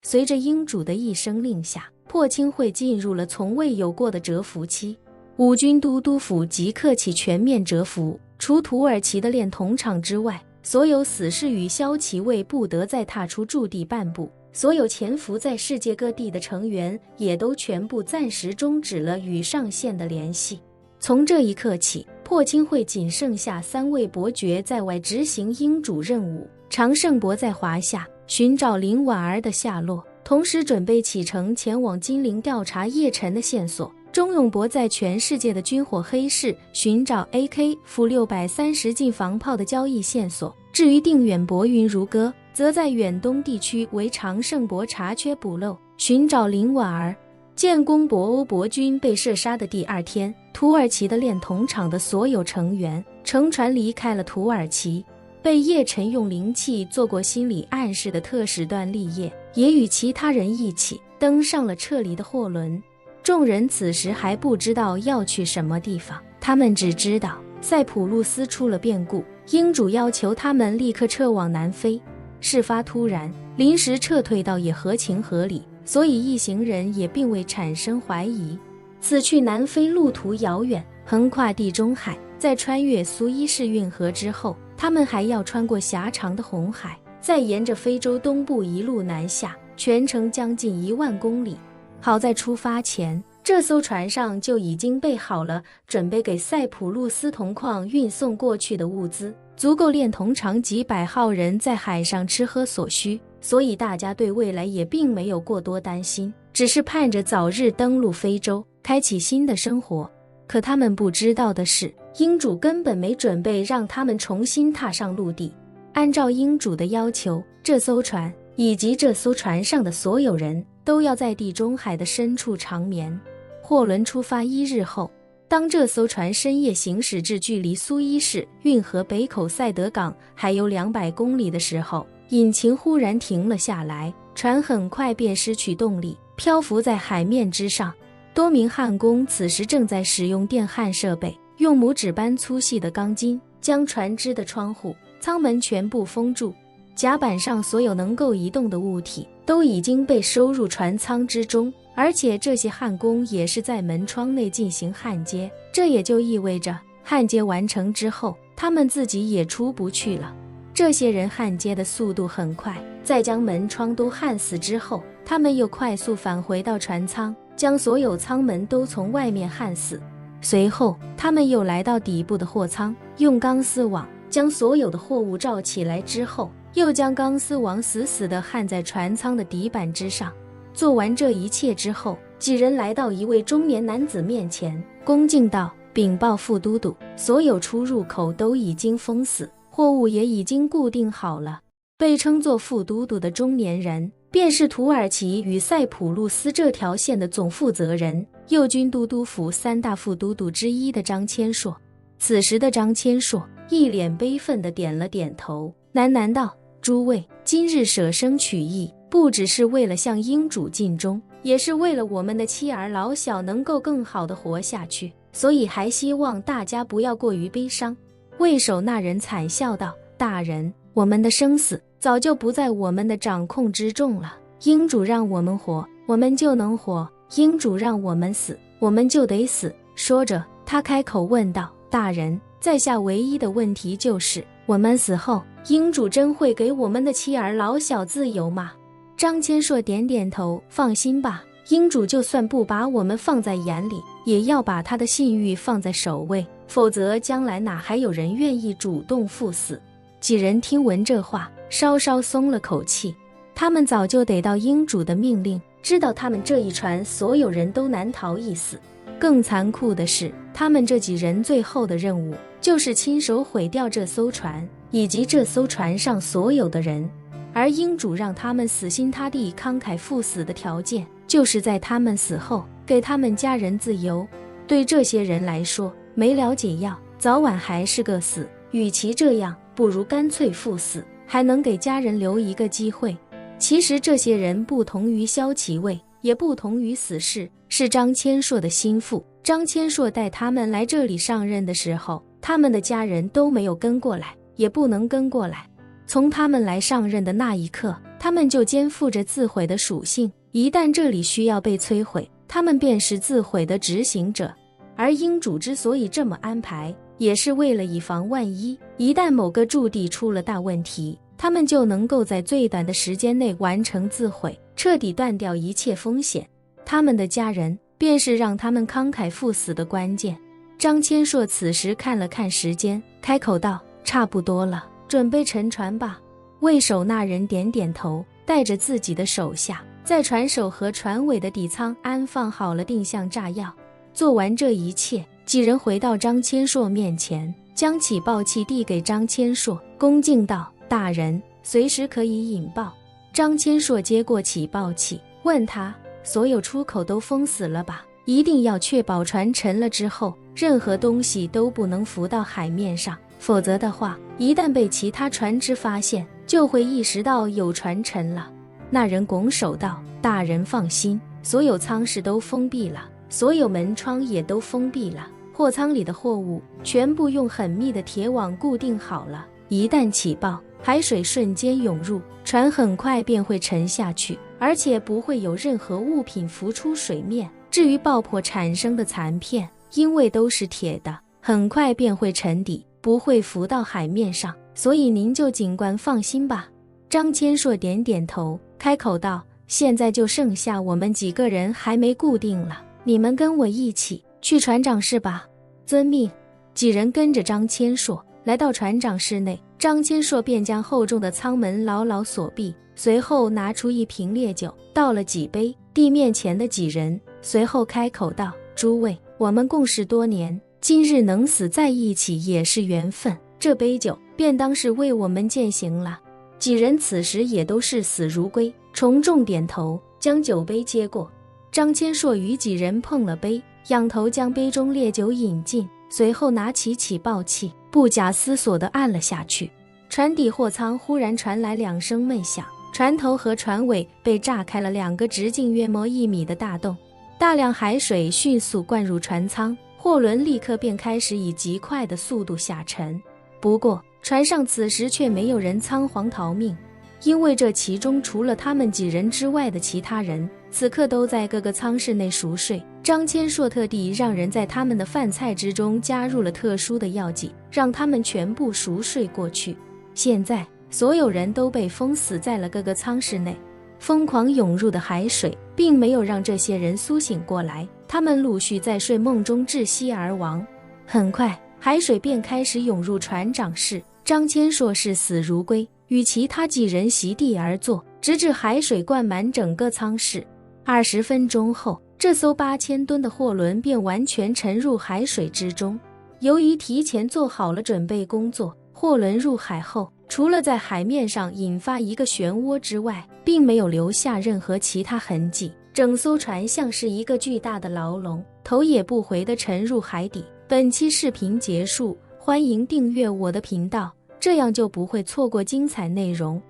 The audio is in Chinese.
随着英主的一声令下，破清会进入了从未有过的蛰伏期。五军都督府即刻起全面蛰伏，除土耳其的炼铜厂之外，所有死士与骁骑卫不得再踏出驻地半步，所有潜伏在世界各地的成员也都全部暂时终止了与上线的联系。从这一刻起，破清会仅剩下3位伯爵在外执行英主任务，常胜伯在华夏寻找林婉儿的下落，同时准备启程前往金陵调查叶晨的线索。钟永伯在全世界的军火黑市寻找 AK-630 近防炮的交易线索。至于定远伯云如歌，则在远东地区为常胜伯查缺补漏，寻找林婉儿。建功伯欧伯军被射杀的第2天，土耳其的炼铜厂的所有成员乘船离开了土耳其。被叶晨用灵气做过心理暗示的特使段立业，也与其他人一起登上了撤离的货轮。众人此时还不知道要去什么地方，他们只知道塞浦路斯出了变故，英主要求他们立刻撤往南非。事发突然，临时撤退倒也合情合理，所以一行人也并未产生怀疑。此去南非路途遥远，横跨地中海，在穿越苏伊士运河之后，他们还要穿过狭长的红海，再沿着非洲东部一路南下，全程将近1万公里。好在出发前，这艘船上就已经备好了准备给塞浦路斯铜矿运送过去的物资，足够炼铜厂几百号人在海上吃喝所需，所以大家对未来也并没有过多担心，只是盼着早日登陆非洲，开启新的生活。可他们不知道的是，英主根本没准备让他们重新踏上陆地。按照英主的要求，这艘船以及这艘船上的所有人都要在地中海的深处长眠。货轮出发1日后，当这艘船深夜行驶至距离苏伊士运河北口塞德港还有200公里的时候，引擎忽然停了下来，船很快便失去动力，漂浮在海面之上。多名焊工此时正在使用电焊设备，用拇指般粗细的钢筋将船只的窗户、舱门全部封住。甲板上所有能够移动的物体都已经被收入船舱之中，而且这些焊工也是在门窗内进行焊接，这也就意味着焊接完成之后，他们自己也出不去了。这些人焊接的速度很快，在将门窗都焊死之后，他们又快速返回到船舱，将所有舱门都从外面焊死。随后他们又来到底部的货舱，用钢丝网将所有的货物罩起来之后，又将钢丝网死死地焊在船舱的底板之上。做完这一切之后，几人来到一位中年男子面前，恭敬道：“禀报副都督，所有出入口都已经封死，货物也已经固定好了。”被称作副都督的中年人，便是土耳其与塞浦路斯这条线的总负责人，右军都督府3大副都督之一的张千硕。此时的张千硕一脸悲愤地点了点头，喃喃道：“诸位，今日舍生取义，不只是为了向英主尽忠，也是为了我们的妻儿老小能够更好地活下去，所以还希望大家不要过于悲伤。”为首那人惨笑道：“大人，我们的生死早就不在我们的掌控之中了。英主让我们活，我们就能活；英主让我们死，我们就得死。”说着，他开口问道：“大人，在下唯一的问题就是，我们死后，英主真会给我们的妻儿老小自由吗？”张千硕点点头：“放心吧，英主就算不把我们放在眼里，也要把他的信誉放在首位，否则将来哪还有人愿意主动赴死？”几人听闻这话，稍稍松了口气。他们早就得到英主的命令，知道他们这一船所有人都难逃一死。更残酷的是，他们这几人最后的任务就是亲手毁掉这艘船以及这艘船上所有的人。而英主让他们死心塌地慷慨赴死的条件，就是在他们死后给他们家人自由。对这些人来说，没了解药，早晚还是个死，与其这样，不如干脆赴死，还能给家人留一个机会。其实这些人不同于骁骑卫，也不同于死士，是张千硕的心腹。张千硕带他们来这里上任的时候，他们的家人都没有跟过来，也不能跟过来。从他们来上任的那一刻，他们就肩负着自毁的属性，一旦这里需要被摧毁，他们便是自毁的执行者。而英主之所以这么安排，也是为了以防万一，一旦某个驻地出了大问题，他们就能够在最短的时间内完成自毁，彻底断掉一切风险。他们的家人便是让他们慷慨赴死的关键。张千硕此时看了看时间，开口道：差不多了，准备沉船吧。为首那人点点头，带着自己的手下，在船首和船尾的底舱安放好了定向炸药。做完这一切，几人回到张千硕面前，将起爆器递给张千硕，恭敬道：大人，随时可以引爆。张千硕接过起爆器，问他：所有出口都封死了吧？一定要确保船沉了之后，任何东西都不能浮到海面上，否则的话，一旦被其他船只发现，就会意识到有船沉了。那人拱手道：大人放心，所有舱室都封闭了，所有门窗也都封闭了，货舱里的货物全部用很密的铁网固定好了。一旦起爆，海水瞬间涌入，船很快便会沉下去，而且不会有任何物品浮出水面。至于爆破产生的残片，因为都是铁的，很快便会沉底，不会浮到海面上，所以您就尽管放心吧。张千硕点点头，开口道：现在就剩下我们几个人还没固定了，你们跟我一起去船长室吧。遵命。几人跟着张千硕来到船长室内，张千硕便将厚重的舱门牢牢锁闭，随后拿出一瓶烈酒，倒了几杯，递面前的几人，随后开口道：诸位，我们共事多年，今日能死在一起也是缘分，这杯酒便当是为我们践行了。几人此时也都视死如归，重重点头，将酒杯接过。张千硕与几人碰了杯，仰头将杯中烈酒饮尽，随后拿起起爆器，不假思索地按了下去。船底货舱忽然传来2声闷响，船头和船尾被炸开了2个直径约莫1米的大洞，大量海水迅速灌入船舱，货轮立刻便开始以极快的速度下沉。不过船上此时却没有人仓皇逃命，因为这其中除了他们几人之外的其他人此刻都在各个舱室内熟睡。张千硕特地让人在他们的饭菜之中加入了特殊的药剂，让他们全部熟睡过去。现在所有人都被封死在了各个舱室内，疯狂涌入的海水并没有让这些人苏醒过来，他们陆续在睡梦中窒息而亡。很快海水便开始涌入船长室，张千硕视死如归，与其他几人席地而坐，直至海水灌满整个舱室。20分钟后，这艘8000吨的货轮便完全沉入海水之中。由于提前做好了准备工作，货轮入海后，除了在海面上引发一个漩涡之外，并没有留下任何其他痕迹。整艘船像是一个巨大的牢笼，头也不回地沉入海底。本期视频结束，欢迎订阅我的频道，这样就不会错过精彩内容。